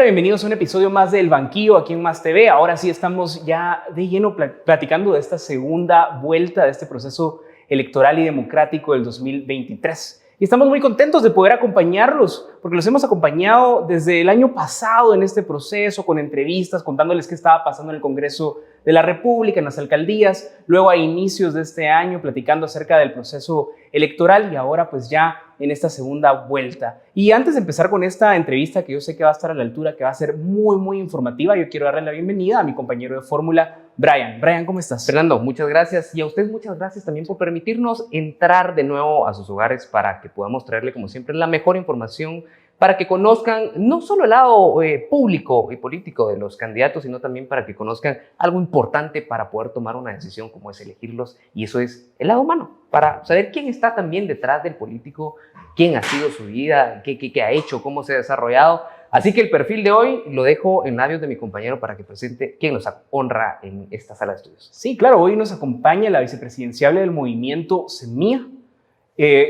bienvenidos a un episodio más del Banquillo aquí en Más TV. Ahora sí estamos ya de lleno platicando de esta segunda vuelta de este proceso electoral y democrático del 2023. Y estamos muy contentos de poder acompañarlos, porque los hemos acompañado desde el año pasado en este proceso, con entrevistas, contándoles qué estaba pasando en el Congreso de la República, en las alcaldías, luego a inicios de este año platicando acerca del proceso electoral y ahora pues ya en esta segunda vuelta. Y antes de empezar con esta entrevista, que yo sé que va a estar a la altura, que va a ser muy informativa, yo quiero darle la bienvenida a mi compañero de fórmula, Brian. Brian, ¿cómo estás? Fernando, muchas gracias. Y a usted muchas gracias también por permitirnos entrar de nuevo a sus hogares para que podamos traerle, como siempre, la mejor información para que conozcan no solo el lado público y político de los candidatos, sino también para que conozcan algo importante para poder tomar una decisión como es elegirlos, y eso es el lado humano, para saber quién está también detrás del político, quién ha sido su vida, qué ha hecho, cómo se ha desarrollado. Así que el perfil de hoy lo dejo en labios de mi compañero para que presente quién nos honra en esta sala de estudios. Sí, claro, hoy nos acompaña la vicepresidenciable del movimiento Semilla,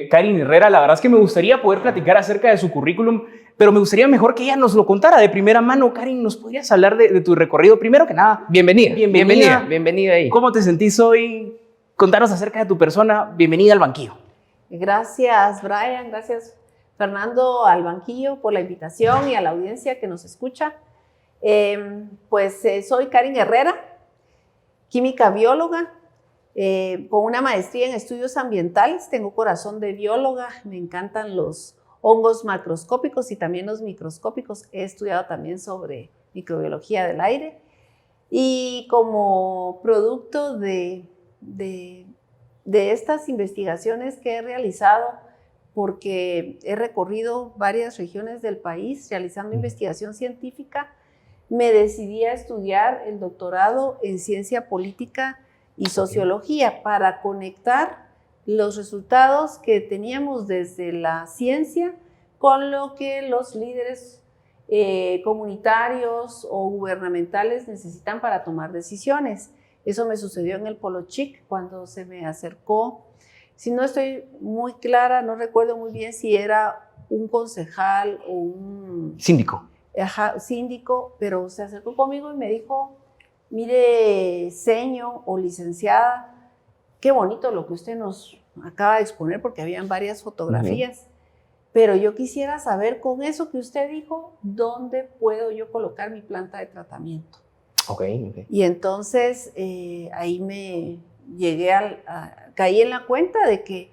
Karin Herrera. La verdad es que me gustaría poder platicar acerca de su currículum, pero me gustaría mejor que ella nos lo contara de primera mano. Karin, ¿nos podrías hablar de tu recorrido? Primero que nada, Bienvenida ahí. ¿Cómo te sentís hoy? Contanos acerca de tu persona. Bienvenida al Banquillo. Gracias, Brian. Gracias, Fernando, al Banquillo por la invitación y a la audiencia que nos escucha. Soy Karin Herrera, química bióloga, con una maestría en estudios ambientales. Tengo corazón de bióloga, me encantan los hongos macroscópicos y también los microscópicos. He estudiado también sobre microbiología del aire. Y como producto de estas investigaciones que he realizado, porque he recorrido varias regiones del país realizando investigación científica, me decidí a estudiar el doctorado en ciencia política y sociología para conectar los resultados que teníamos desde la ciencia con lo que los líderes comunitarios o gubernamentales necesitan para tomar decisiones. Eso me sucedió en el Polo Chic cuando se me acercó. Si no estoy muy clara, no recuerdo muy bien si era un concejal o un síndico. Síndico, pero se acercó conmigo y me dijo: mire, señor o licenciada, qué bonito lo que usted nos acaba de exponer, porque habían varias fotografías, pero yo quisiera saber, con eso que usted dijo, ¿dónde puedo yo colocar mi planta de tratamiento? Okay. Y entonces ahí me llegué caí en la cuenta de que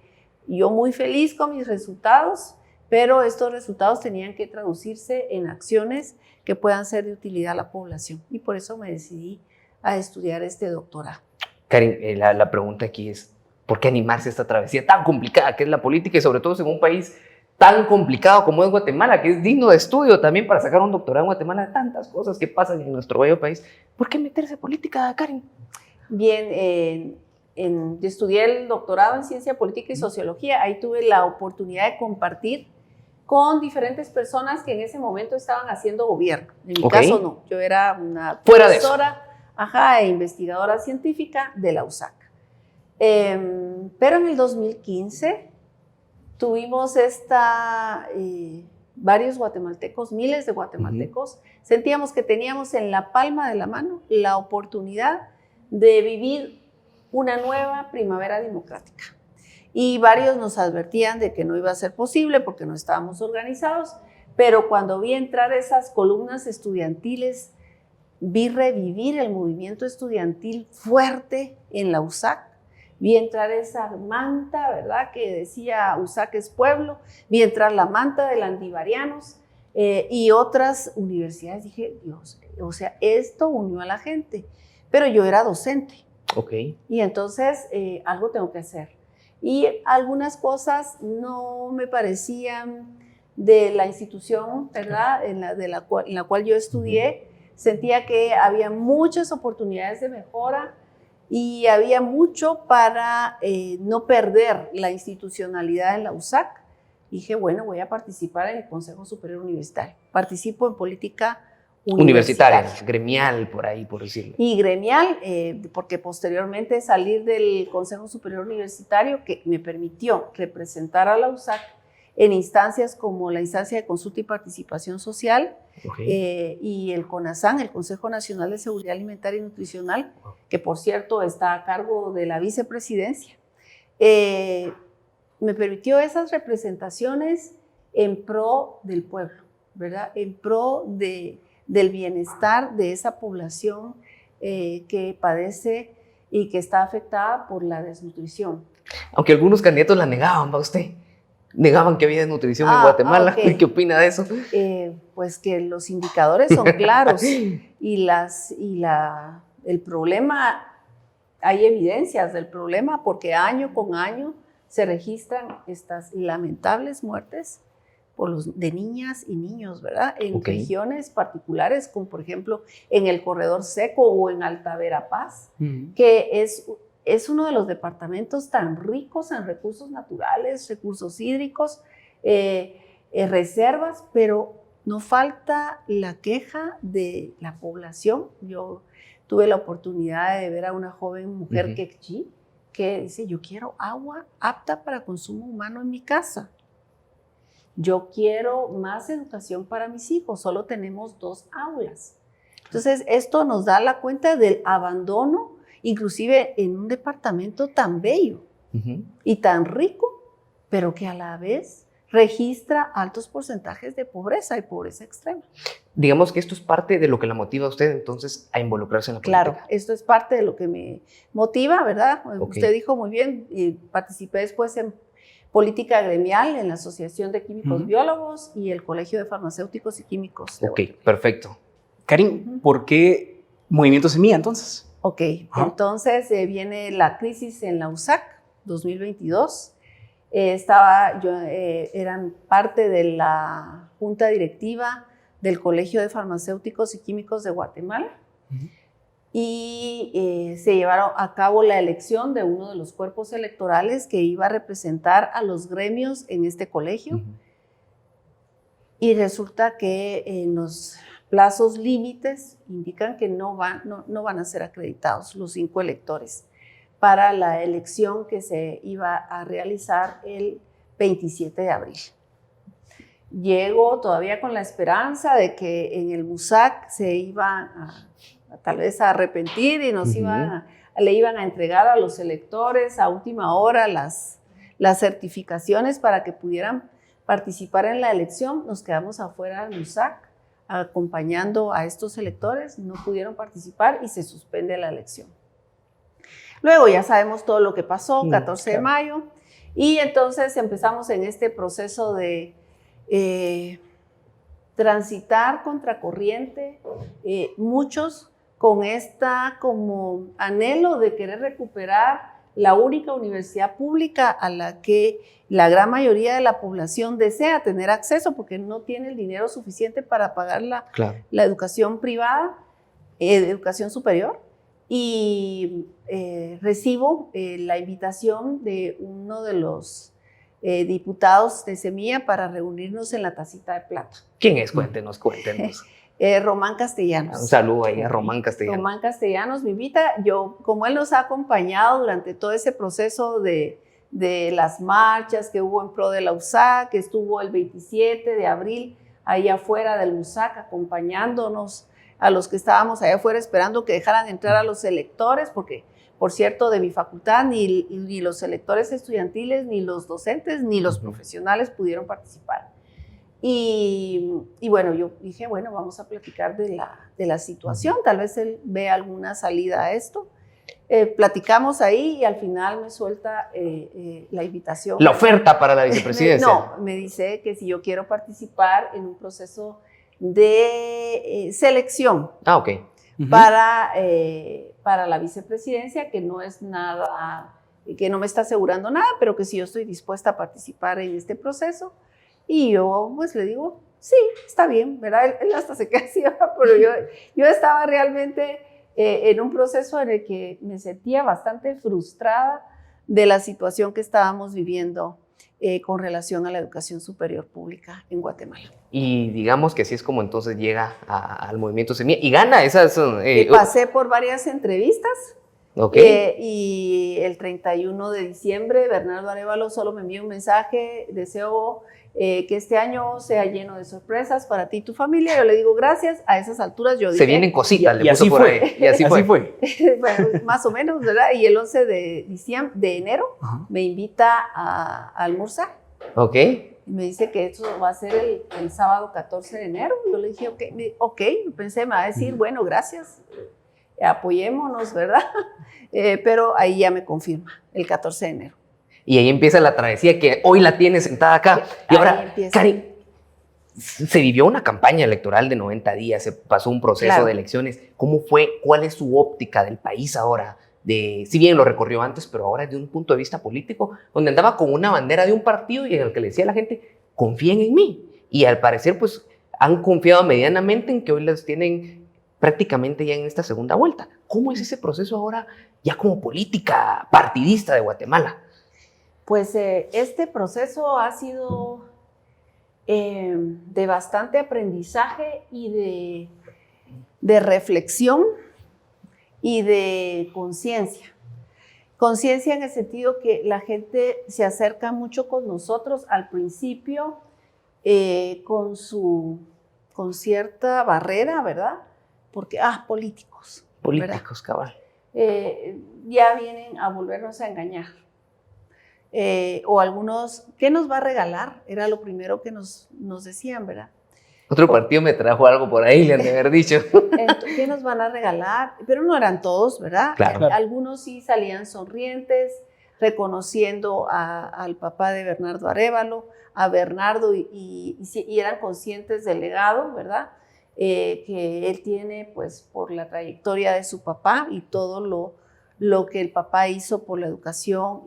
yo muy feliz con mis resultados, pero estos resultados tenían que traducirse en acciones que puedan ser de utilidad a la población, y por eso me decidí a estudiar este doctorado. Karin, la pregunta aquí es, ¿por qué animarse a esta travesía tan complicada que es la política, y sobre todo en un país tan complicado como es Guatemala, que es digno de estudio también para sacar un doctorado en Guatemala, de tantas cosas que pasan en nuestro bello país? ¿Por qué meterse en política, Karin? Bien, yo estudié el doctorado en ciencia política y sociología. Ahí tuve la oportunidad de compartir con diferentes personas que en ese momento estaban haciendo gobierno. En mi caso no, yo era una profesora e investigadora científica de la USAC. Pero en el 2015 tuvimos varios guatemaltecos, miles de guatemaltecos, sentíamos que teníamos en la palma de la mano la oportunidad de vivir una nueva primavera democrática. Y varios nos advertían de que no iba a ser posible porque no estábamos organizados, pero cuando vi entrar esas columnas estudiantiles, vi revivir el movimiento estudiantil fuerte en la USAC, vi entrar esa manta, ¿verdad?, que decía USAC es pueblo, vi entrar la manta de Landivarianos y otras universidades. Dije, Dios, o sea, esto unió a la gente, pero yo era docente. Y entonces algo tengo que hacer. Y algunas cosas no me parecían de la institución, ¿verdad?, en la cual yo estudié. Sentía que había muchas oportunidades de mejora y había mucho para no perder la institucionalidad en la USAC. Dije, bueno, voy a participar en el Consejo Superior Universitario. Participo en política universitaria, gremial, por ahí, por decirlo. Y gremial, porque posteriormente salir del Consejo Superior Universitario, que me permitió representar a la USAC en instancias como la instancia de consulta y participación social, Okay. y el CONASAN, el Consejo Nacional de Seguridad Alimentaria y Nutricional, que por cierto está a cargo de la vicepresidencia, me permitió esas representaciones en pro del pueblo, ¿verdad? En pro del bienestar de esa población que padece y que está afectada por la desnutrición. Aunque algunos candidatos la negaban, ¿va usted? Negaban que había desnutrición en Guatemala. Okay. ¿Qué opina de eso? Pues que los indicadores son claros y el problema, hay evidencias del problema porque año con año se registran estas lamentables muertes de niñas y niños, ¿verdad? En regiones particulares, como por ejemplo en el Corredor Seco o en Alta Verapaz, que es uno de los departamentos tan ricos en recursos naturales, recursos hídricos, reservas, pero no falta la queja de la población. Yo tuve la oportunidad de ver a una joven mujer quechí que dice, yo quiero agua apta para consumo humano en mi casa. Yo quiero más educación para mis hijos, solo tenemos 2 aulas. Entonces, esto nos da la cuenta del abandono, inclusive en un departamento tan bello y tan rico, pero que a la vez registra altos porcentajes de pobreza y pobreza extrema. Digamos que esto es parte de lo que la motiva a usted entonces a involucrarse en la política. Claro, esto es parte de lo que me motiva, ¿verdad? Usted dijo muy bien, y participé después en política gremial en la Asociación de Químicos Biólogos y el Colegio de Farmacéuticos y Químicos. Perfecto. Karin, ¿por qué Movimiento Semilla entonces? Entonces viene la crisis en la USAC 2022. Eran parte de la junta directiva del Colegio de Farmacéuticos y Químicos de Guatemala y se llevaron a cabo la elección de uno de los cuerpos electorales que iba a representar a los gremios en este colegio y resulta que en los plazos límites indican que no van a ser acreditados los 5 electores para la elección que se iba a realizar el 27 de abril. Llego todavía con la esperanza de que en el MUSAC se iba tal vez a arrepentir y le iban a entregar a los electores a última hora las certificaciones para que pudieran participar en la elección. Nos quedamos afuera del MUSAC acompañando a estos electores, no pudieron participar y se suspende la elección. Luego ya sabemos todo lo que pasó, 14 de mayo, y entonces empezamos en este proceso de transitar contracorriente, muchos con como anhelo de querer recuperar la única universidad pública a la que la gran mayoría de la población desea tener acceso porque no tiene el dinero suficiente para pagar la educación privada, educación superior. Y recibo la invitación de uno de los diputados de Semilla para reunirnos en la Tacita de Plata. ¿Quién es? Cuéntenos. Román Castellanos. Un saludo ahí a Román Castellanos. Román Castellanos me invita. Como él nos ha acompañado durante todo ese proceso de las marchas que hubo en pro de la USAC, que estuvo el 27 de abril ahí afuera del USAC acompañándonos a los que estábamos allá afuera esperando que dejaran entrar a los electores, porque, por cierto, de mi facultad ni los electores estudiantiles, ni los docentes, ni los profesionales pudieron participar. Y bueno, yo dije, bueno, vamos a platicar de la situación, tal vez él vea alguna salida a esto. Platicamos ahí y al final me suelta la invitación. La oferta para la vicepresidencia. No, me dice que si yo quiero participar en un proceso de selección para la vicepresidencia, que no es nada, que no me está asegurando nada, pero que si yo estoy dispuesta a participar en este proceso. Y yo pues le digo, sí, está bien, ¿verdad? Él hasta se queda así, pero yo estaba realmente en un proceso en el que me sentía bastante frustrada de la situación que estábamos viviendo con relación a la educación superior pública en Guatemala. Y digamos que así es como entonces llega al Movimiento Semilla y gana esas... Pasé por varias entrevistas Ok. Y el 31 de diciembre, Bernardo Arévalo solo me envió un mensaje: deseo que este año sea lleno de sorpresas para ti y tu familia. Yo le digo gracias. A esas alturas yo Se dije, vienen cositas, y le así puso por fue. ahí. Y así Así fue. fue. bueno, más o menos, ¿verdad? Y el 11 de enero Ajá. me invita a almorzar. Ok. Y me dice que eso va a ser el sábado 14 de enero. Yo le dije, ok, pensé, me va a decir, bueno, gracias, apoyémonos, ¿verdad? Pero ahí ya me confirma, el 14 de enero. Y ahí empieza la travesía que hoy la tiene sentada acá. Y Ahí ahora, empieza. Karen, se vivió una campaña electoral de 90 días, se pasó un proceso Claro. de elecciones. ¿Cómo fue? ¿Cuál es su óptica del país ahora? Si bien lo recorrió antes, pero ahora desde un punto de vista político, donde andaba con una bandera de un partido y en el que le decía a la gente, confíen en mí. Y al parecer, pues, han confiado medianamente en que hoy las tienen prácticamente ya en esta segunda vuelta. ¿Cómo es ese proceso ahora ya como política partidista de Guatemala? Pues este proceso ha sido de bastante aprendizaje y de reflexión y de conciencia. Conciencia en el sentido que la gente se acerca mucho con nosotros al principio con cierta barrera, ¿verdad? Porque, políticos. Políticos, cabal. Ya vienen a volvernos a engañar. O algunos, ¿qué nos va a regalar? Era lo primero que nos decían, ¿verdad? Otro partido me trajo algo por ahí, le han de haber dicho. ¿Qué nos van a regalar? Pero no eran todos, ¿verdad? Claro. Algunos sí salían sonrientes, reconociendo al papá de Bernardo Arévalo, a Bernardo, y eran conscientes del legado, ¿verdad? Que él tiene, pues, por la trayectoria de su papá y todo lo que el papá hizo por la educación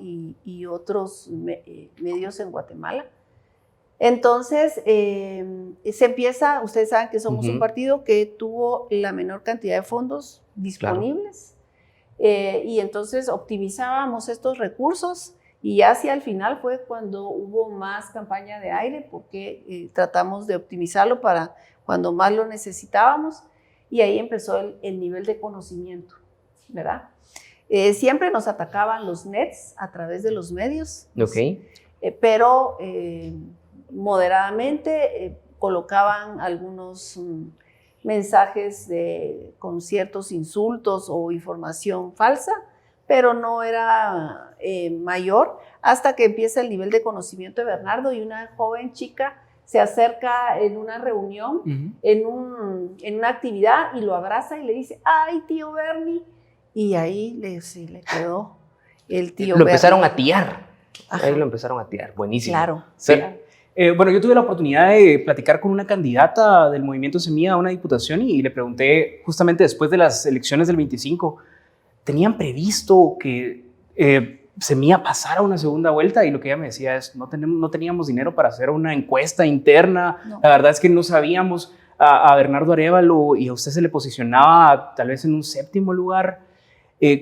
y otros medios en Guatemala. Entonces, se empieza, ustedes saben que somos un partido que tuvo la menor cantidad de fondos disponibles, y entonces optimizábamos estos recursos, y hacia el final fue cuando hubo más campaña de aire, porque tratamos de optimizarlo para cuando más lo necesitábamos, y ahí empezó el nivel de conocimiento, ¿verdad? Siempre nos atacaban los nets a través de los medios, pero moderadamente colocaban algunos mensajes con ciertos insultos o información falsa, pero no era mayor, hasta que empieza el nivel de conocimiento de Bernardo, y una joven chica se acerca en una reunión, en una actividad, y lo abraza y le dice, ¡ay, tío Bernie! Y ahí le quedó el tío Bernie. Lo empezaron a tiar. Ajá. Ahí lo empezaron a tiar. Buenísimo. Claro. Sí. Bueno, yo tuve la oportunidad de platicar con una candidata del Movimiento Semilla a una diputación y le pregunté justamente después de las elecciones del 25, ¿tenían previsto que Semilla pasara una segunda vuelta? Y lo que ella me decía es, no teníamos dinero para hacer una encuesta interna. No. La verdad es que no sabíamos. A Bernardo Arévalo y a usted se le posicionaba tal vez en un séptimo lugar.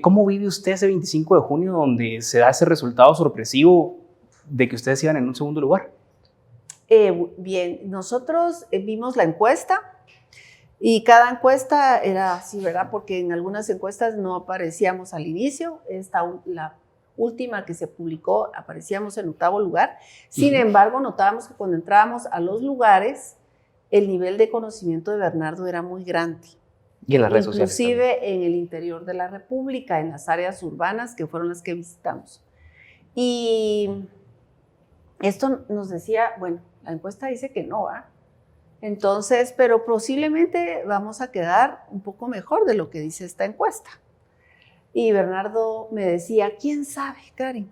¿Cómo vive usted ese 25 de junio donde se da ese resultado sorpresivo de que ustedes iban en un segundo lugar? Bien, nosotros vimos la encuesta, y cada encuesta era así, ¿verdad? Porque en algunas encuestas no aparecíamos al inicio. La última que se publicó aparecíamos en 8º lugar. Sin embargo, notábamos que cuando entrábamos a los lugares, el nivel de conocimiento de Bernardo era muy grande. Y en las redes sociales. Inclusive en el interior de la República, en las áreas urbanas, que fueron las que visitamos. Y esto nos decía, bueno, la encuesta dice que no, ¿va? Entonces, pero posiblemente vamos a quedar un poco mejor de lo que dice esta encuesta. Y Bernardo me decía, ¿quién sabe, Karen?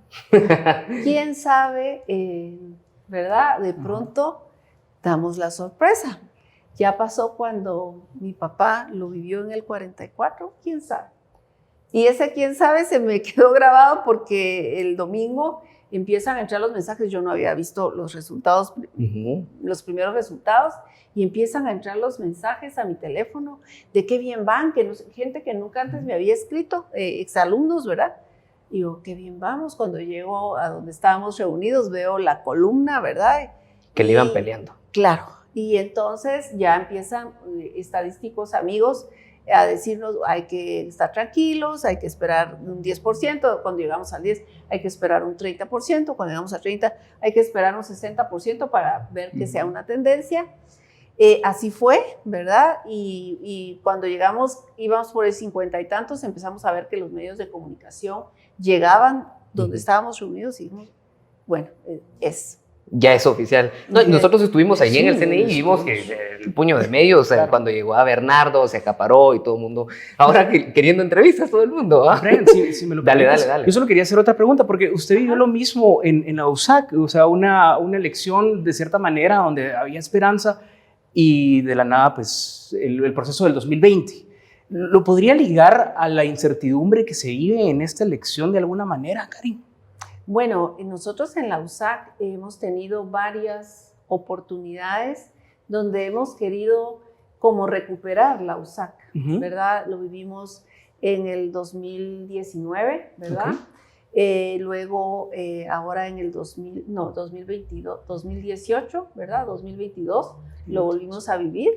¿Quién sabe? ¿Verdad? De pronto damos la sorpresa. Ya pasó cuando mi papá lo vivió en el 44, ¿quién sabe? Y ese quién sabe se me quedó grabado, porque el domingo empiezan a entrar los mensajes. Yo no había visto los resultados, los primeros resultados, y empiezan a entrar los mensajes a mi teléfono de qué bien van, gente que nunca antes me había escrito, exalumnos, ¿verdad? Y yo, qué bien vamos. Cuando llego a donde estábamos reunidos, veo la columna, ¿verdad? Que le iban peleando. Claro. Y entonces ya empiezan estadísticos amigos a decirnos hay que estar tranquilos, hay que esperar un 10%, cuando llegamos al 10 hay que esperar un 30%, cuando llegamos a 30 hay que esperar un 60% para ver que sea una tendencia. Así fue, ¿verdad? Y cuando llegamos, íbamos por el 50 y tantos, empezamos a ver que los medios de comunicación llegaban donde estábamos reunidos y dijimos, bueno, Ya es oficial. No, nosotros estuvimos allí en el CNI y vimos que el puño de medios, claro, cuando llegó a Bernardo, se acaparó y todo el mundo, ahora queriendo entrevistas todo el mundo. Brian, si me lo dale. Yo solo quería hacer otra pregunta, porque usted vivió lo mismo en la USAC, o sea, una elección de cierta manera donde había esperanza y de la nada, pues, el proceso del 2020. ¿Lo podría ligar a la incertidumbre que se vive en esta elección de alguna manera, Karin? Bueno, nosotros en la USAC hemos tenido varias oportunidades donde hemos querido como recuperar la USAC, ¿verdad? Lo vivimos en el 2019, ¿verdad? Luego, ahora en el 2018, ¿verdad? 2022, lo volvimos a vivir,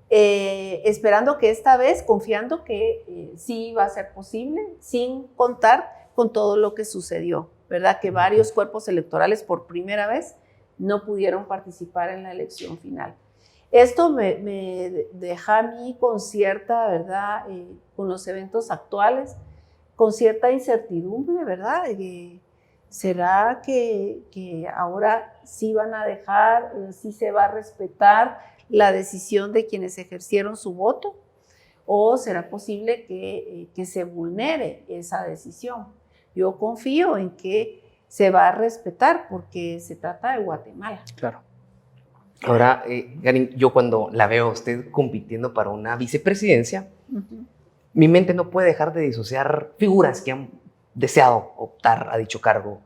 esperando que esta vez, confiando que sí iba a ser posible, sin contar con todo lo que sucedió, ¿verdad? Que varios cuerpos electorales por primera vez no pudieron participar en la elección final. Esto me deja a mí con cierta, ¿verdad? Con los eventos actuales, con cierta incertidumbre, ¿verdad? ¿Será que ahora sí van a dejar, sí se va a respetar la decisión de quienes ejercieron su voto? ¿O será posible que se vulnere esa decisión? Yo confío en que se va a respetar porque se trata de Guatemala. Claro. Ahora, Karin, yo cuando la veo a usted compitiendo para una vicepresidencia, mi mente no puede dejar de disociar figuras que han deseado optar a dicho cargo.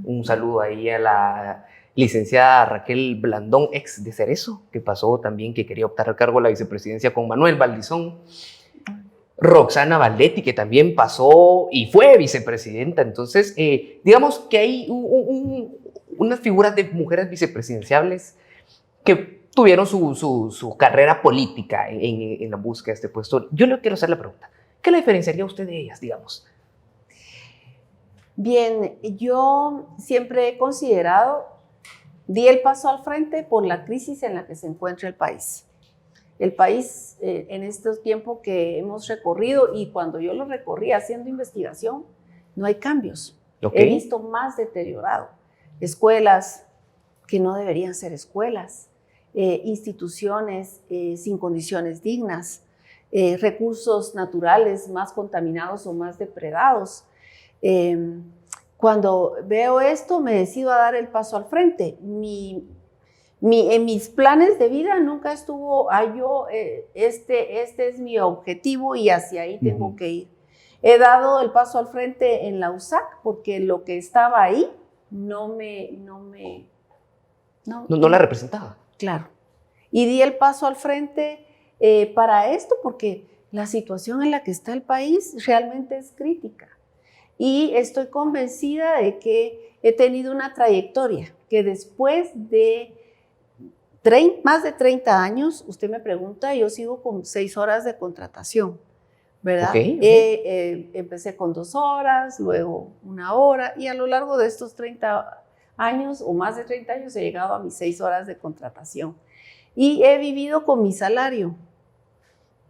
Un saludo ahí a la licenciada Raquel Blandón, ex de Cerezo, que pasó también, que quería optar al cargo de la vicepresidencia con Manuel Valdizón. Roxana Valdetti, que también pasó y fue vicepresidenta. Entonces, digamos que hay unas figuras de mujeres vicepresidenciables que tuvieron su carrera política en la búsqueda de este puesto. Yo le quiero hacer la pregunta, ¿qué le diferenciaría a usted de ellas, digamos? Bien, yo siempre he considerado, di el paso al frente por la crisis en la que se encuentra el país. El país en estos tiempos que hemos recorrido, y cuando yo lo recorrí haciendo investigación, no hay cambios. He visto más deteriorado. Escuelas que no deberían ser escuelas, instituciones sin condiciones dignas, recursos naturales más contaminados o más depredados. Cuando veo esto, me decido a dar el paso al frente. En mis planes de vida nunca estuvo, este es mi objetivo y hacia ahí tengo que ir. He dado el paso al frente en la USAC porque lo que estaba ahí no la representaba. Claro. Y di el paso al frente para esto porque la situación en la que está el país realmente es crítica. Y estoy convencida de que he tenido una trayectoria que después de más de 30 años, usted me pregunta, yo sigo con 6 horas de contratación, ¿verdad? Empecé con 2 horas, luego 1 hora, y a lo largo de estos 30 años, o más de 30 años, he llegado a mis 6 horas de contratación. Y he vivido con mi salario,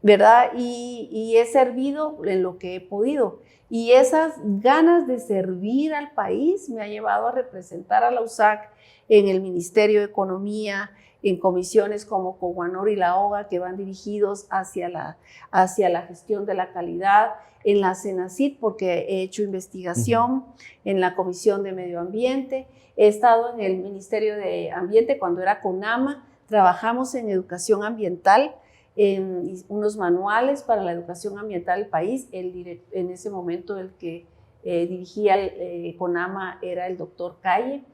¿verdad? Y he servido en lo que he podido. Y esas ganas de servir al país me ha llevado a representar a la USAC en el Ministerio de Economía, en comisiones como Coguanor y la OGA, que van dirigidos hacia la gestión de la calidad, en la CENACIT, porque he hecho investigación, en la Comisión de Medio Ambiente, he estado en el Ministerio de Ambiente cuando era CONAMA, trabajamos en educación ambiental, en unos manuales para la educación ambiental del país. En ese momento el que dirigía el CONAMA era el doctor Calle.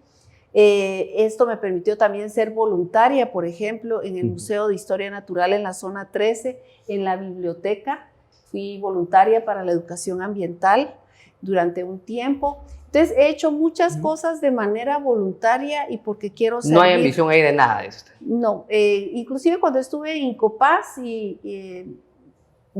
Esto me permitió también ser voluntaria, por ejemplo, en el Museo de Historia Natural en la zona 13, en la biblioteca. Fui voluntaria para la educación ambiental durante un tiempo. Entonces he hecho muchas cosas de manera voluntaria y porque quiero servir. No hay ambición ahí de nada de esto. No, inclusive cuando estuve en Incopaz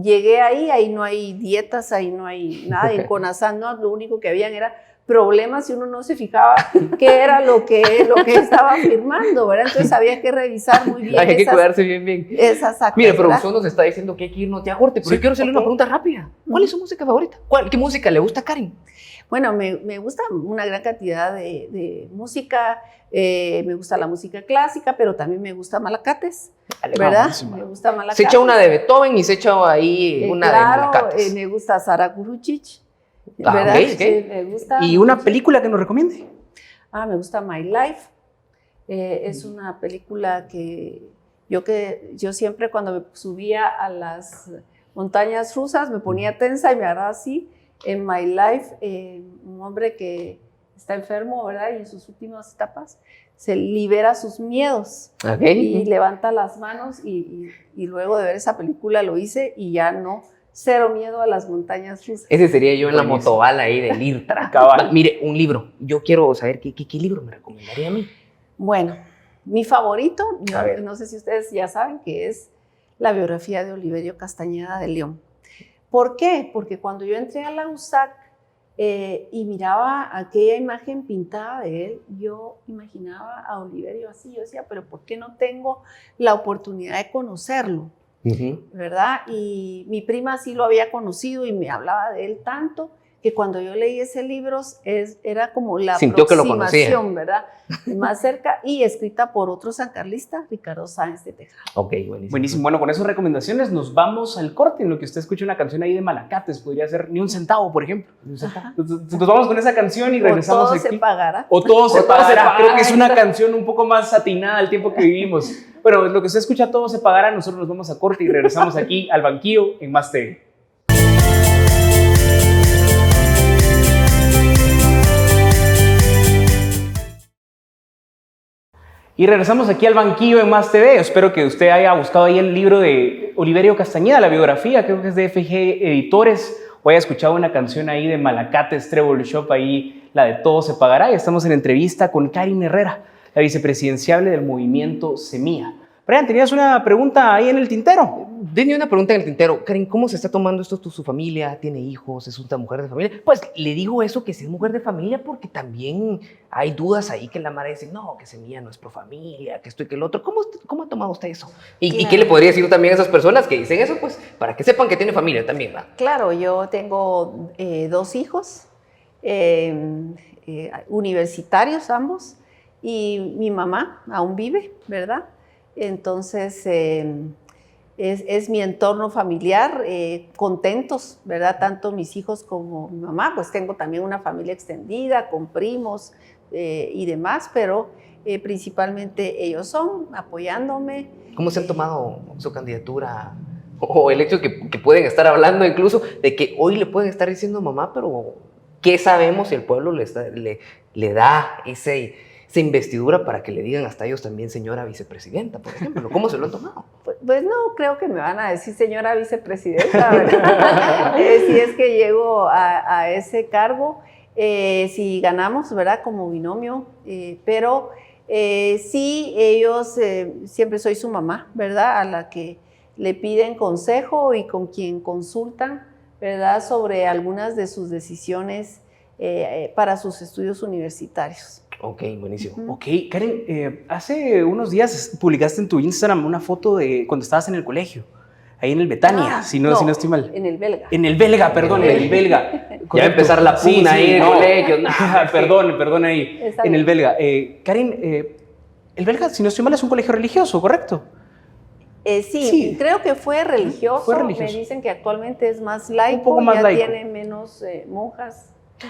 llegué ahí no hay dietas, ahí no hay nada, en Conasán no, lo único que habían era problemas y uno no se fijaba qué era lo que estaba firmando, ¿verdad? Entonces había que revisar muy bien. Hay que cuidarse bien. Esas actas. Mire, producción nos está diciendo que hay que irnos ya a corte, pero yo quiero hacerle una pregunta rápida. ¿Cuál es su música favorita? ¿Qué música le gusta a Karen? Bueno, me gusta una gran cantidad de música, me gusta la música clásica, pero también me gusta Malacates, ¿verdad? Me gusta Malacates. Se echa una de Beethoven y se echa ahí una de Malacates. Me gusta Sara Kurucic, ¿verdad? Okay. Sí, me gusta. ¿Y una película que nos recomiende? Me gusta My Life. Es una película que yo siempre cuando me subía a las montañas rusas me ponía tensa y me agarraba así. En My Life, un hombre que está enfermo, ¿verdad? Y en sus últimas etapas se libera sus miedos y levanta las manos y luego de ver esa película lo hice y ya no, cero miedo a las montañas rusas. Ese sería yo en la motobala ahí del IRTRA. Mire, un libro. Yo quiero saber qué libro me recomendaría a mí. Bueno, mi favorito, no sé si ustedes ya saben, que es la biografía de Oliverio Castañeda de León. ¿Por qué? Porque cuando yo entré a la USAC y miraba aquella imagen pintada de él, yo imaginaba a Oliverio así. Yo decía, pero ¿por qué no tengo la oportunidad de conocerlo? ¿Verdad? Y mi prima sí lo había conocido y me hablaba de él tanto que cuando yo leí ese libro era como la sintió aproximación, ¿verdad? Más cerca y escrita por otro sancarlista, Ricardo Sáenz de Tejada. Ok, buenísimo. Buenísimo. Bueno, con esas recomendaciones nos vamos al corte en lo que usted escucha una canción ahí de Malacates. Podría ser Ni un centavo, por ejemplo. Nos vamos con esa canción y regresamos o todo aquí. Se pagará. O todo se pagará. Creo que es una canción un poco más atinada al tiempo que vivimos. Bueno, lo que usted escucha, todo se pagará. Nosotros nos vamos a corte y regresamos aquí al banquillo en Más TV. Y regresamos aquí al banquillo en Más TV. Espero que usted haya buscado ahí el libro de Oliverio Castañeda, la biografía, creo que es de FG Editores, o haya escuchado una canción ahí de Malacates Treble Shop, ahí la de Todo se pagará. Y estamos en entrevista con Karen Herrera, la vicepresidenciable del movimiento Semilla. Brian, ¿tenías una pregunta ahí en el tintero? Tenía una pregunta en el tintero. Karen, ¿cómo se está tomando esto su familia? ¿Tiene hijos? ¿Es una mujer de familia? Pues le digo eso, que si es mujer de familia, porque también hay dudas ahí que la madre dice, no, que Semilla no es pro familia, que esto y que el otro. ¿Cómo ha tomado usted eso? ¿Y qué le podría decir también a esas personas que dicen eso? Pues para que sepan que tiene familia también, ¿va? Claro, yo tengo 2 hijos, universitarios ambos, y mi mamá aún vive, ¿verdad? Entonces, es mi entorno familiar, contentos, ¿verdad? Tanto mis hijos como mi mamá, pues tengo también una familia extendida, con primos y demás, pero principalmente ellos son apoyándome. ¿Cómo se han tomado su candidatura? O el hecho de que pueden estar hablando incluso de que hoy le pueden estar diciendo mamá, pero ¿qué sabemos si el pueblo le da esa investidura para que le digan hasta ellos también señora vicepresidenta, por ejemplo? ¿Cómo se lo han tomado? Pues no creo que me van a decir señora vicepresidenta, ¿verdad? Si es que llego a ese cargo, si ganamos, ¿verdad? Como binomio, pero sí, ellos, siempre soy su mamá, ¿verdad? A la que le piden consejo y con quien consultan, ¿verdad? Sobre algunas de sus decisiones para sus estudios universitarios. Ok, buenísimo. Ok, Karen, hace unos días publicaste en tu Instagram una foto de cuando estabas en el colegio, ahí en el Betania, si no estoy mal. En el belga. En el belga, perdón, en el belga. Ya va a empezar la puna ahí en el colegio. Perdón ahí, en el belga. Karen, el belga, si no estoy mal, es un colegio religioso, ¿correcto? Sí, creo que fue religioso. Me dicen que actualmente es más laico, un poco más laico. Tiene menos monjas.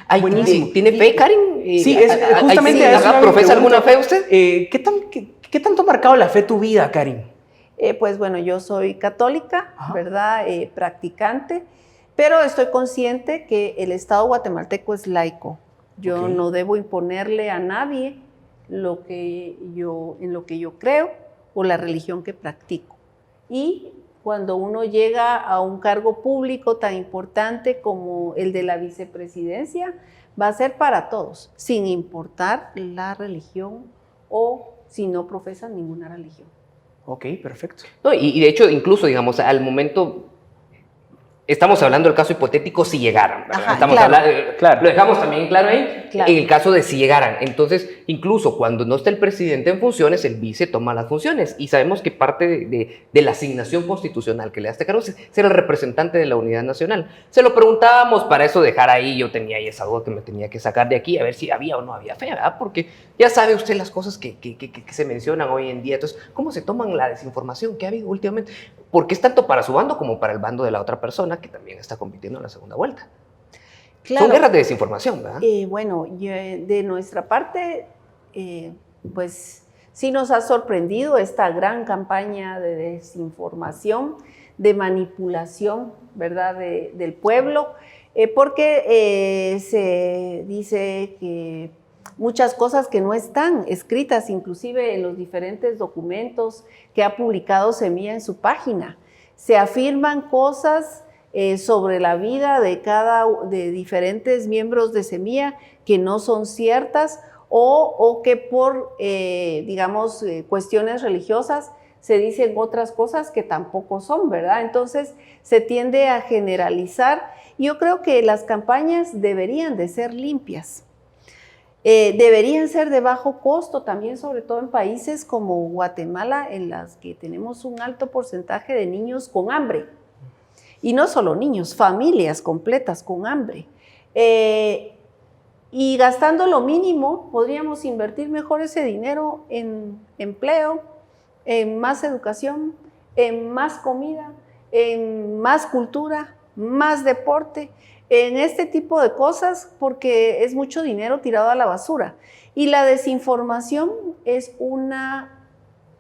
Ay, buenísimo. ¿Tiene fe, Karen? Sí, justamente ¿profesa alguna fe usted? ¿Qué tanto ha marcado la fe tu vida, Karen? Pues bueno, yo soy católica, ¿verdad? Practicante, pero estoy consciente que el Estado guatemalteco es laico. Yo no debo imponerle a nadie en lo que yo creo o la religión que practico. Y cuando uno llega a un cargo público tan importante como el de la vicepresidencia, va a ser para todos, sin importar la religión o si no profesan ninguna religión. Ok, perfecto. No, y de hecho, incluso, digamos, al momento, estamos hablando del caso hipotético si llegaran, ¿verdad? Ajá, Estamos claro. hablando, Claro. lo dejamos también claro ahí, Claro. en el caso de si llegaran. Entonces, incluso cuando no está el presidente en funciones, el vice toma las funciones. Y sabemos que parte de la asignación constitucional que le da este cargo es ser el representante de la unidad nacional. Se lo preguntábamos para eso dejar ahí, yo tenía ahí esa duda que me tenía que sacar de aquí, a ver si había o no había fe, ¿verdad? Porque ya sabe usted las cosas que se mencionan hoy en día. Entonces, ¿cómo se toman la desinformación que ha habido últimamente? Porque es tanto para su bando como para el bando de la otra persona que también está compitiendo en la segunda vuelta. Claro. Son guerras de desinformación, ¿verdad? Bueno, de nuestra parte, pues sí nos ha sorprendido esta gran campaña de desinformación, de manipulación, ¿verdad?, del pueblo, porque se dice que muchas cosas que no están escritas, inclusive en los diferentes documentos que ha publicado Semilla en su página. Se afirman cosas sobre la vida de diferentes miembros de Semilla que no son ciertas o que por, digamos, cuestiones religiosas se dicen otras cosas que tampoco son, ¿verdad? Entonces se tiende a generalizar. Yo creo que las campañas deberían de ser limpias. Deberían ser de bajo costo también, sobre todo en países como Guatemala, en las que tenemos un alto porcentaje de niños con hambre. Y no solo niños, familias completas con hambre. Y gastando lo mínimo, podríamos invertir mejor ese dinero en empleo, en más educación, en más comida, en más cultura, más deporte, en este tipo de cosas, porque es mucho dinero tirado a la basura. Y la desinformación es una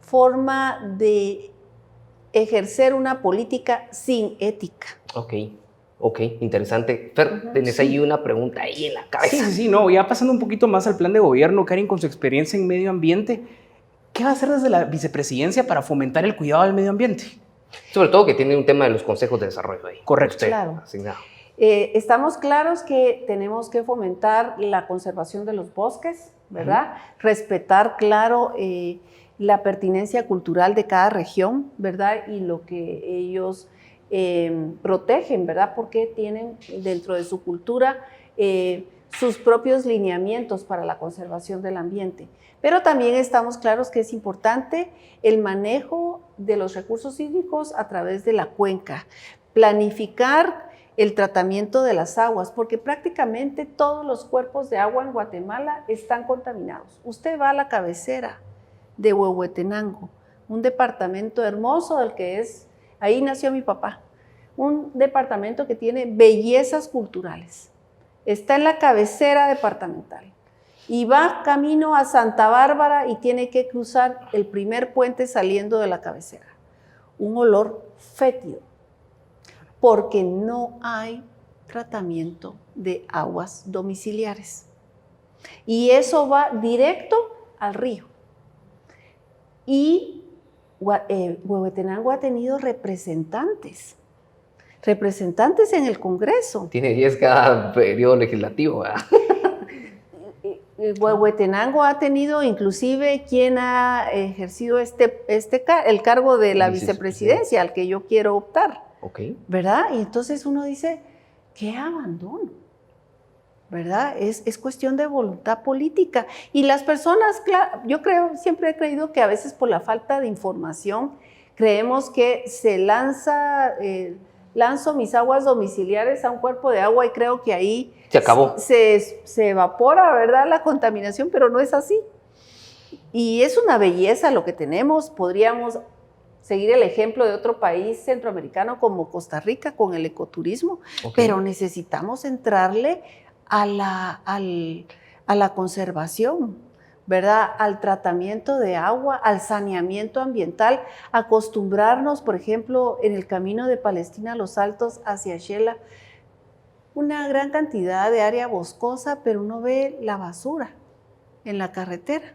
forma de ejercer una política sin ética. Ok, interesante. Fer, tenés ahí una pregunta ahí en la cabeza. Sí, no, ya pasando un poquito más al plan de gobierno, Karin, con su experiencia en medio ambiente, ¿qué va a hacer desde la vicepresidencia para fomentar el cuidado del medio ambiente? Sobre todo que tiene un tema de los consejos de desarrollo ahí. Correcto. Usted, Claro. asignado. Estamos claros que tenemos que fomentar la conservación de los bosques, ¿verdad? Respetar, claro, la pertinencia cultural de cada región, ¿verdad? Y lo que ellos protegen, ¿verdad? Porque tienen dentro de su cultura sus propios lineamientos para la conservación del ambiente. Pero también estamos claros que es importante el manejo de los recursos hídricos a través de la cuenca, planificar el tratamiento de las aguas, porque prácticamente todos los cuerpos de agua en Guatemala están contaminados. Usted va a la cabecera de Huehuetenango, un departamento hermoso del que es, ahí nació mi papá, un departamento que tiene bellezas culturales. Está en la cabecera departamental y va camino a Santa Bárbara y tiene que cruzar el primer puente saliendo de la cabecera. Un olor fétido, porque no hay tratamiento de aguas domiciliares. Y eso va directo al río. Y Huehuetenango ha tenido representantes en el Congreso. Tiene 10 cada periodo legislativo, ¿verdad? Huehuetenango ha tenido inclusive quien ha ejercido el cargo de la vicepresidencia al que yo quiero optar. ¿Verdad? Y entonces uno dice, ¿qué abandono? ¿Verdad? Es cuestión de voluntad política. Y las personas, claro, yo siempre he creído que a veces por la falta de información creemos que se lanzo mis aguas domiciliares a un cuerpo de agua y creo que ahí se acabó. Se evapora, ¿verdad?, la contaminación, pero no es así. Y es una belleza lo que tenemos. Podríamos seguir el ejemplo de otro país centroamericano como Costa Rica con el ecoturismo, pero necesitamos entrarle a la conservación, ¿verdad?, al tratamiento de agua, al saneamiento ambiental, acostumbrarnos, por ejemplo, en el camino de Palestina a los Altos hacia Shela, una gran cantidad de área boscosa, pero uno ve la basura en la carretera.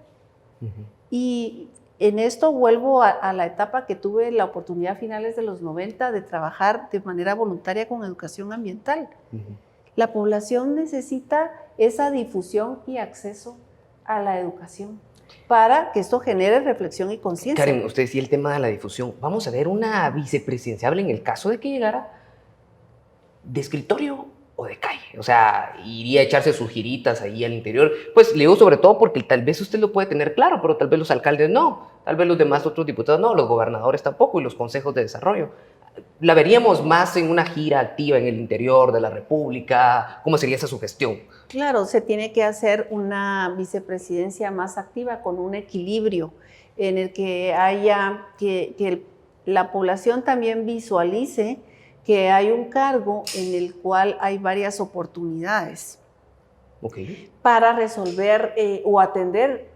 Y en esto vuelvo a la etapa que tuve la oportunidad a finales de los 90 de trabajar de manera voluntaria con educación ambiental. La población necesita esa difusión y acceso a la educación para que esto genere reflexión y conciencia. Karen, usted decía el tema de la difusión. Vamos a ver una vicepresidenciable en el caso de que llegara. ¿de escritorio o de calle? O sea, iría a echarse sus giritas ahí al interior. Pues le digo sobre todo porque tal vez usted lo puede tener claro, pero tal vez los alcaldes no, tal vez los demás otros diputados no, los gobernadores tampoco y los consejos de desarrollo. ¿La veríamos más en una gira activa en el interior de la República? ¿Cómo sería esa su gestión? Claro, se tiene que hacer una vicepresidencia más activa con un equilibrio en el que haya que la población también visualice que hay un cargo en el cual hay varias oportunidades para resolver o atender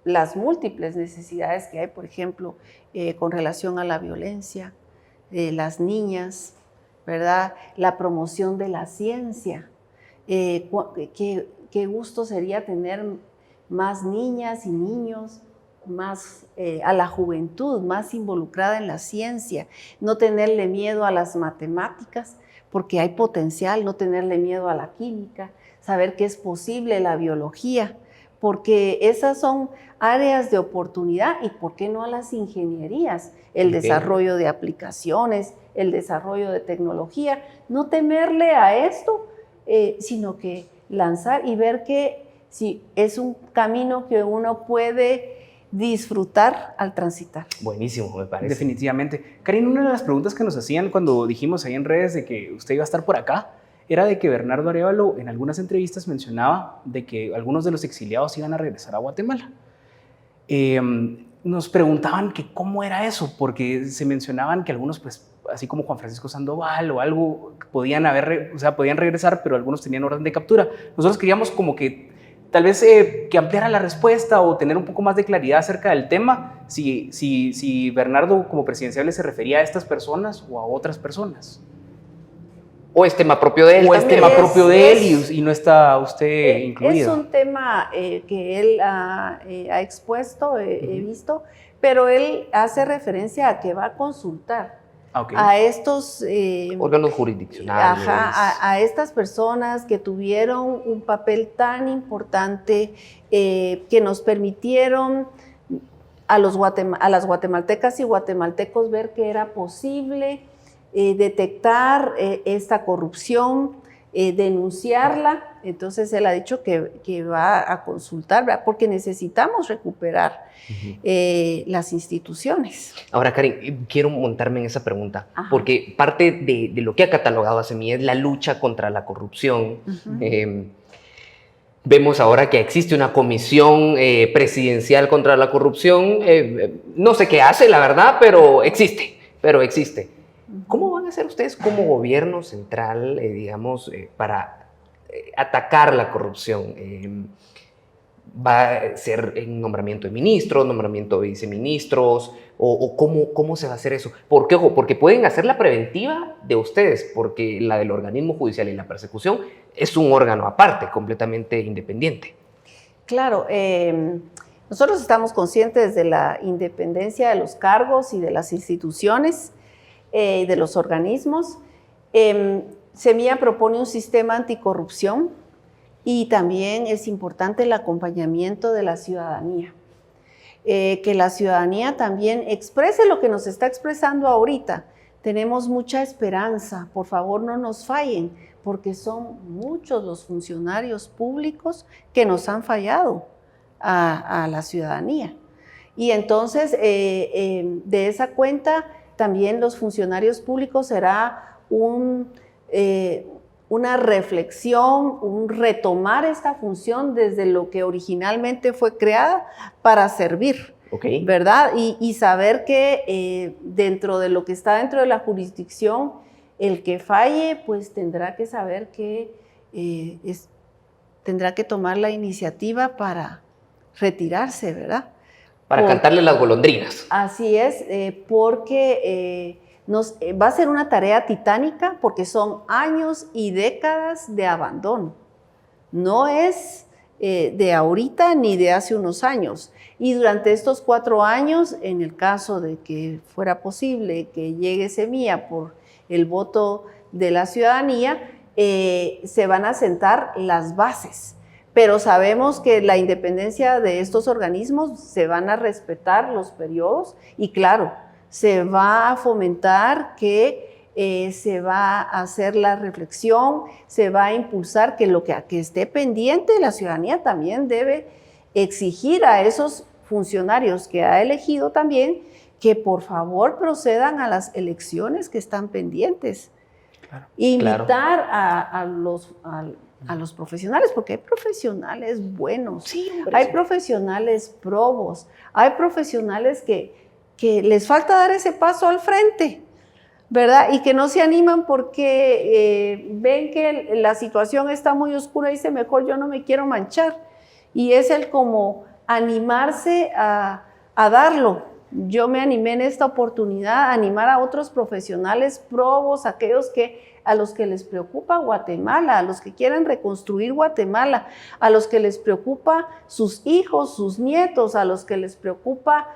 las múltiples necesidades que hay, por ejemplo, con relación a la violencia, las niñas, ¿verdad? La promoción de la ciencia. Qué gusto sería tener más niñas y niños, más a la juventud, más involucrada en la ciencia, no tenerle miedo a las matemáticas, porque hay potencial, no tenerle miedo a la química, saber que es posible la biología, porque esas son áreas de oportunidad y por qué no a las ingenierías, el desarrollo de aplicaciones, el desarrollo de tecnología, no temerle a esto, sino que lanzar y ver que si es un camino que uno puede disfrutar al transitar. Buenísimo, me parece. Definitivamente. Karin, una de las preguntas que nos hacían cuando dijimos ahí en redes de que usted iba a estar por acá era de que Bernardo Arévalo en algunas entrevistas mencionaba de que algunos de los exiliados iban a regresar a Guatemala. Nos preguntaban que cómo era eso, porque se mencionaban que algunos, pues, así como Juan Francisco Sandoval o algo, podían regresar, pero algunos tenían orden de captura. Nosotros queríamos como que tal vez que ampliara la respuesta o tener un poco más de claridad acerca del tema, si Bernardo como presidenciable se refería a estas personas o a otras personas. O es tema propio de él. O es tema propio de él y no está usted incluido. Es un tema que él ha expuesto, he visto, pero él hace referencia a que va a consultar a estos órganos jurisdiccionales. A estas personas que tuvieron un papel tan importante, que nos permitieron a las guatemaltecas y guatemaltecos ver que era posible detectar esta corrupción, denunciarla. Entonces él ha dicho que va a consultar, ¿verdad? Porque necesitamos recuperar las instituciones. Ahora, Karin, quiero montarme en esa pregunta, porque parte de lo que ha catalogado ACEMIE es la lucha contra la corrupción. Vemos ahora que existe una comisión presidencial contra la corrupción. No sé qué hace, la verdad, pero existe. ¿Cómo van a hacer ustedes como gobierno central, para atacar la corrupción? ¿Va a ser en nombramiento de ministros, nombramiento de viceministros? ¿O cómo se va a hacer eso? Porque, ojo, porque pueden hacer la preventiva de ustedes, porque la del organismo judicial y la persecución es un órgano aparte, completamente independiente. Claro, nosotros estamos conscientes de la independencia de los cargos y de las instituciones, de los organismos. Semilla propone un sistema anticorrupción y también es importante el acompañamiento de la ciudadanía. Que la ciudadanía también exprese lo que nos está expresando ahorita. Tenemos mucha esperanza, por favor no nos fallen, porque son muchos los funcionarios públicos que nos han fallado a la ciudadanía. Y entonces, de esa cuenta, también los funcionarios públicos será una reflexión, un retomar esta función desde lo que originalmente fue creada para servir, ¿verdad? Y saber que dentro de lo que está dentro de la jurisdicción, el que falle, pues tendrá que saber que tendrá que tomar la iniciativa para retirarse, ¿verdad? Para cantarle las golondrinas. Así es, porque va a ser una tarea titánica porque son años y décadas de abandono. No es de ahorita ni de hace unos años. Y durante estos 4 años, en el caso de que fuera posible que llegue Semilla por el voto de la ciudadanía, se van a sentar las bases. Pero sabemos que la independencia de estos organismos se van a respetar los periodos y claro, se va a fomentar que se va a hacer la reflexión, se va a impulsar que esté pendiente. La ciudadanía también debe exigir a esos funcionarios que ha elegido también que por favor procedan a las elecciones que están pendientes. Claro, invitar claro. A los profesionales, porque hay profesionales buenos, sí, hay profesionales probos, hay profesionales que les falta dar ese paso al frente, ¿verdad? Y que no se animan porque ven que la situación está muy oscura y dicen, mejor yo no me quiero manchar. Y es el como animarse a darlo. Yo me animé en esta oportunidad a animar a otros profesionales probos, aquellos a los que les preocupa Guatemala, a los que quieren reconstruir Guatemala, a los que les preocupa sus hijos, sus nietos, a los que les preocupa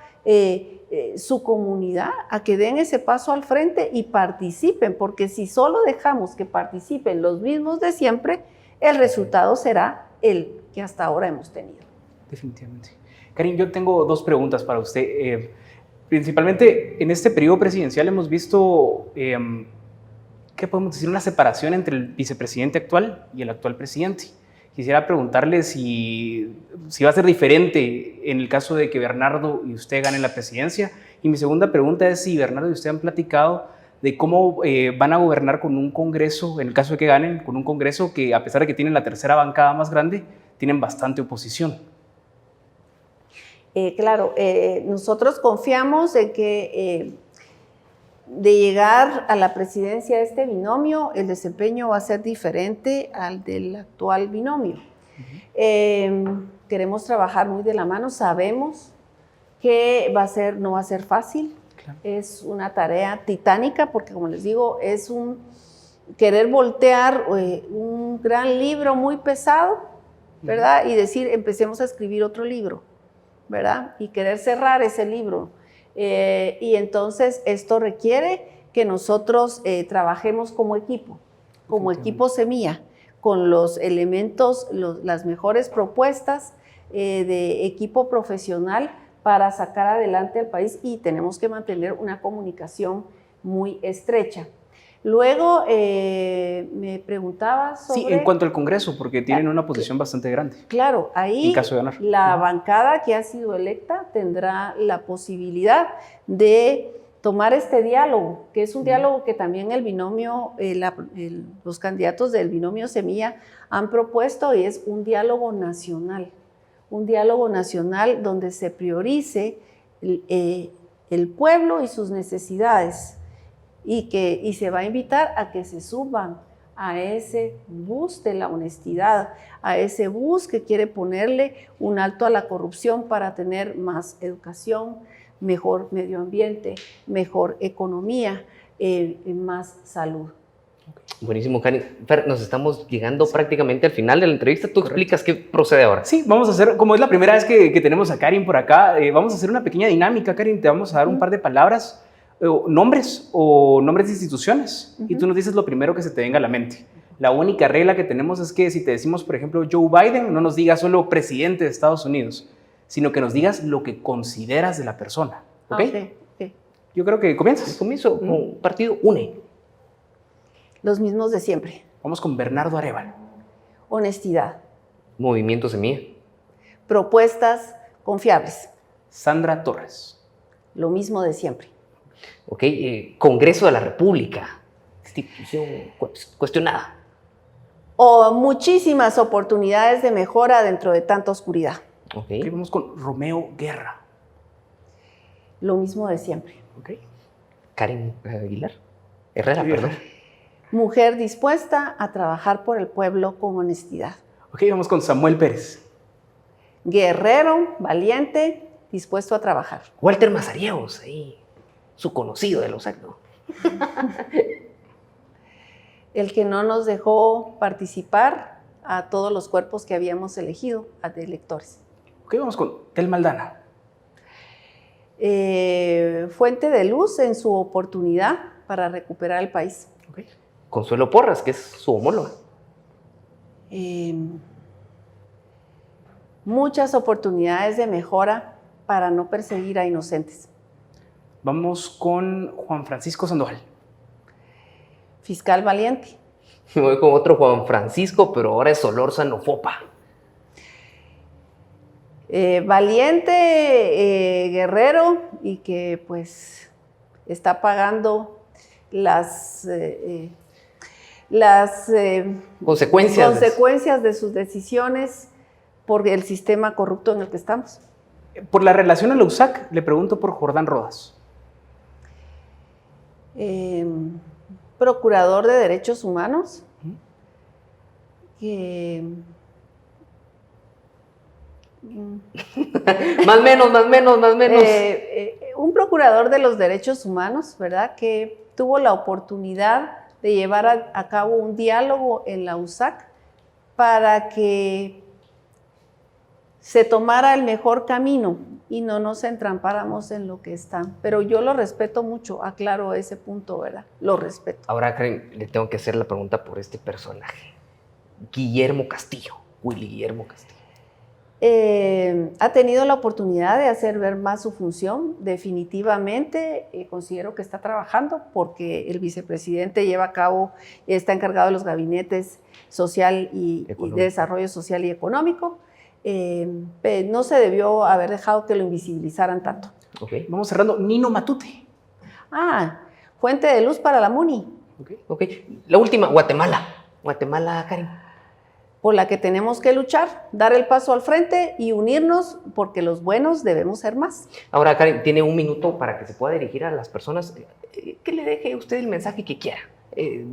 su comunidad, a que den ese paso al frente y participen, porque si solo dejamos que participen los mismos de siempre, el resultado será el que hasta ahora hemos tenido. Definitivamente. Karin, yo tengo dos preguntas para usted. Principalmente en este periodo presidencial hemos visto, ¿qué podemos decir? Una separación entre el vicepresidente actual y el actual presidente. Quisiera preguntarle si va a ser diferente en el caso de que Bernardo y usted ganen la presidencia. Y mi segunda pregunta es si Bernardo y usted han platicado de cómo van a gobernar con un Congreso, en el caso de que ganen, con un Congreso que a pesar de que tienen la tercera bancada más grande, tienen bastante oposición. Claro, nosotros confiamos en que de llegar a la presidencia de este binomio, el desempeño va a ser diferente al del actual binomio. Queremos trabajar muy de la mano, sabemos que no va a ser fácil, claro. Es una tarea titánica porque, como les digo, es querer voltear un gran libro muy pesado, ¿verdad? Y decir, empecemos a escribir otro libro, ¿verdad? Y querer cerrar ese libro. Y entonces esto requiere que nosotros trabajemos como equipo Semilla, con los elementos, las mejores propuestas de equipo profesional para sacar adelante al país, y tenemos que mantener una comunicación muy estrecha. Luego me preguntaba sobre... Sí, en cuanto al Congreso, porque tienen una posición bastante grande. Claro, ahí en caso de ganar. La bancada que ha sido electa tendrá la posibilidad de tomar este diálogo, que es un diálogo que también el binomio, los candidatos del binomio Semilla han propuesto, y es un diálogo nacional donde se priorice el pueblo y sus necesidades. Y se va a invitar a que se suban a ese bus de la honestidad, a ese bus que quiere ponerle un alto a la corrupción para tener más educación, mejor medio ambiente, mejor economía, más salud. Buenísimo, Karin. Fer, nos estamos llegando prácticamente al final de la entrevista. ¿Tú explicas qué procede ahora? Sí, vamos a hacer, como es la primera vez que tenemos a Karin por acá, vamos a hacer una pequeña dinámica, Karin. Te vamos a dar un par de palabras, nombres de instituciones, y tú nos dices lo primero que se te venga a la mente. La única regla que tenemos es que si te decimos, por ejemplo, Joe Biden, no nos digas solo presidente de Estados Unidos, sino que nos digas lo que consideras de la persona. ¿Ok? Okay. Yo creo que comienzas. Comienzo con partido UNE. Los mismos de siempre. Vamos con Bernardo Arévalo. Honestidad. Movimiento Semilla. Propuestas confiables. Sandra Torres. Lo mismo de siempre. Ok, Congreso de la República. Institución cuestionada. O muchísimas oportunidades de mejora dentro de tanta oscuridad. Okay, vamos con Romeo Guerra. Lo mismo de siempre. Okay. Karen Aguilar. Herrera, perdón. Mujer dispuesta a trabajar por el pueblo con honestidad. Ok, vamos con Samuel Pérez. Guerrero, valiente, dispuesto a trabajar. Walter Mazariegos, ahí, su conocido de los actos. El que no nos dejó participar a todos los cuerpos que habíamos elegido, de electores. Ok, vamos con Telma Aldana. Fuente de luz en su oportunidad para recuperar el país. Okay. Consuelo Porras, que es su homóloga. Muchas oportunidades de mejora para no perseguir a inocentes. Vamos con Juan Francisco Sandoval. fiscal valiente. Me voy con otro Juan Francisco, pero ahora es Solórzano Fopa. Valiente, guerrero, y que pues está pagando las consecuencias de sus decisiones por el sistema corrupto en el que estamos. Por la relación a la USAC, le pregunto por Jordán Rodas. Procurador de Derechos Humanos, Más menos. Un procurador de los derechos humanos, ¿verdad? Que tuvo la oportunidad de llevar a cabo un diálogo en la USAC para que se tomara el mejor camino y no nos entrampáramos en lo que está. Pero yo lo respeto mucho, aclaro ese punto, ¿verdad? Lo respeto. Ahora, Karen, le tengo que hacer la pregunta por este personaje. Guillermo Castillo, Willy Guillermo Castillo. Ha tenido la oportunidad de hacer ver más su función. Definitivamente considero que está trabajando porque el vicepresidente lleva a cabo, está encargado de los gabinetes social y de desarrollo social y económico. No se debió haber dejado que lo invisibilizaran tanto. Okay. Vamos cerrando. Nino Matute. Fuente de luz para la MUNI. Okay. La última, Guatemala. Guatemala, Karen. Por la que tenemos que luchar, dar el paso al frente y unirnos, porque los buenos debemos ser más. Ahora, Karen, tiene un minuto para que se pueda dirigir a las personas, que le deje usted el mensaje que quiera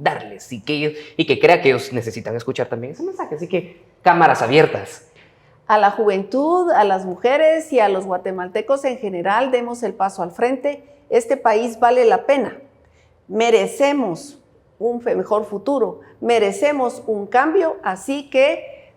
darles y que crea que ellos necesitan escuchar también ese mensaje. Así que, cámaras abiertas. A la juventud, a las mujeres y a los guatemaltecos en general, demos el paso al frente. Este país vale la pena. Merecemos un mejor futuro, merecemos un cambio, así que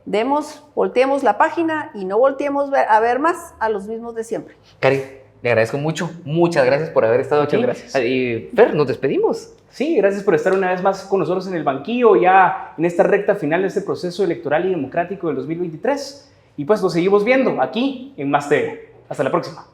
volteemos la página y no volteemos a ver más a los mismos de siempre. Karen, le agradezco mucho, muchas gracias por haber estado aquí. Muchas gracias. Fer, nos despedimos. Sí, gracias por estar una vez más con nosotros en el banquillo, ya en esta recta final de este proceso electoral y democrático del 2023. Y pues nos seguimos viendo aquí en Más TV. Hasta la próxima.